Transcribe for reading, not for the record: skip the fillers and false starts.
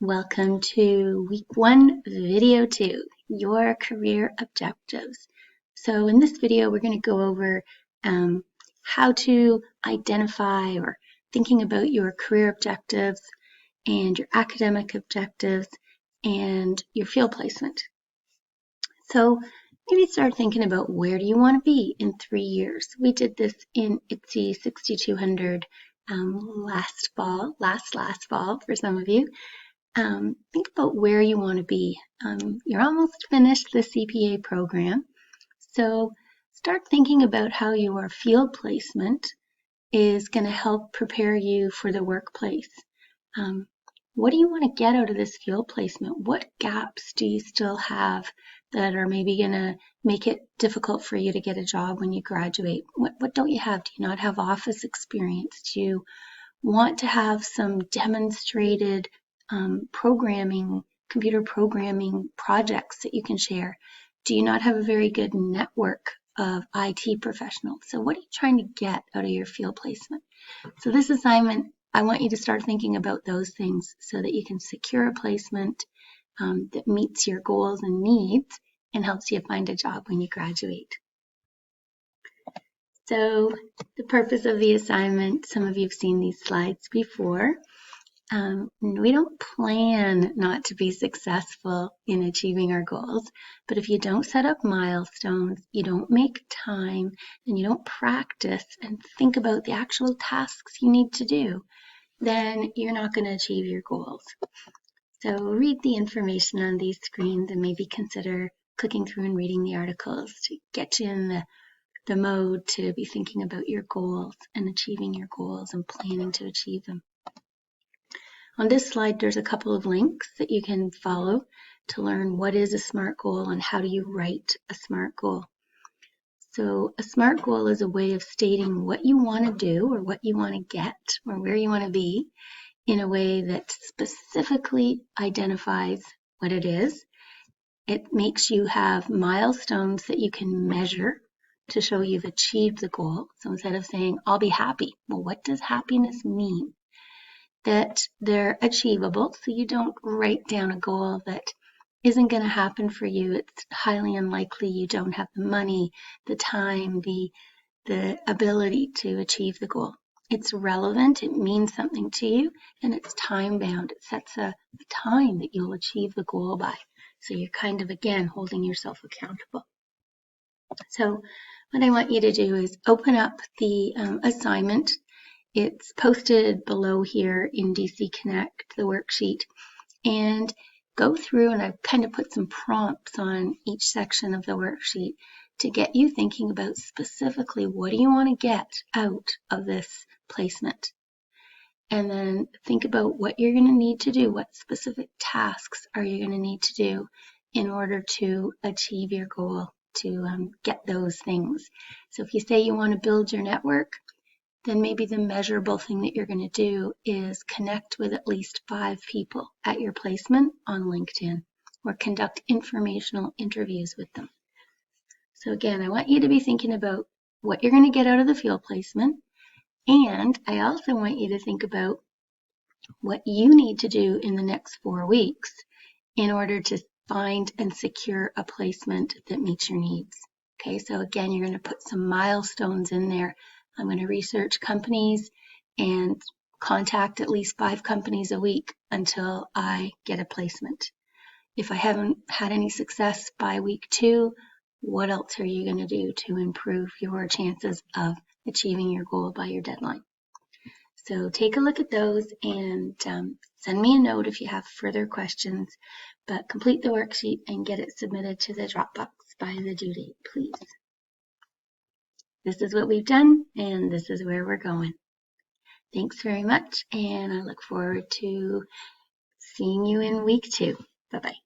Welcome to week 1, video 2, your career objectives. So in this video, we're going to go over how to identify or thinking about your career objectives and your academic objectives and your field placement. So maybe start thinking about where do you want to be in 3 years. We did this in FWKI6203 last fall for some of you. Think about where you want to be. You're almost finished the CPA program, so start thinking about how your field placement is going to help prepare you for the workplace. What do you want to get out of this field placement? What gaps do you still have that are maybe going to make it difficult for you to get a job when you graduate? What don't you have? Do you not have office experience? Do you want to have some demonstrated computer programming projects that you can share? Do you not have a very good network of IT professionals? So what are you trying to get out of your field placement? So this assignment, I want you to start thinking about those things so that you can secure a placement that meets your goals and needs and helps you find a job when you graduate. So the purpose of the assignment, some of you have seen these slides before. We don't plan not to be successful in achieving our goals, but if you don't set up milestones, you don't make time, and you don't practice and think about the actual tasks you need to do, then you're not going to achieve your goals. So read the information on these screens and maybe consider clicking through and reading the articles to get you in the mode to be thinking about your goals and achieving your goals and planning to achieve them. On this slide, there's a couple of links that you can follow to learn what is a SMART goal and how do you write a SMART goal. So a SMART goal is a way of stating what you want to do or what you want to get or where you want to be in a way that specifically identifies what it is. It makes you have milestones that you can measure to show you've achieved the goal. So instead of saying, I'll be happy, well, what does happiness mean? That they're achievable, so you don't write down a goal that isn't going to happen for you. It's highly unlikely. You don't have the money, the time, the ability to achieve the goal. It's relevant, it means something to you, and it's time bound. It sets a time that you'll achieve the goal by. So you're kind of, again, holding yourself accountable. So what I want you to do is open up the assignment. It's posted below here in DC Connect, the worksheet, and go through, and I've kind of put some prompts on each section of the worksheet to get you thinking about specifically what do you want to get out of this placement. And then think about what you're going to need to do, what specific tasks are you going to need to do in order to achieve your goal, to get those things. So if you say you want to build your network, then maybe the measurable thing that you're going to do is connect with at least 5 people at your placement on LinkedIn or conduct informational interviews with them. So again, I want you to be thinking about what you're going to get out of the field placement, and I also want you to think about what you need to do in the next 4 weeks in order to find and secure a placement that meets your needs. Okay, so again, you're going to put some milestones in there. I'm going to research companies and contact at least 5 companies a week until I get a placement. If I haven't had any success by week 2, what else are you going to do to improve your chances of achieving your goal by your deadline? So take a look at those and send me a note if you have further questions, but complete the worksheet and get it submitted to the Dropbox by the due date, please. This is what we've done, and this is where we're going. Thanks very much, and I look forward to seeing you in week 2. Bye-bye.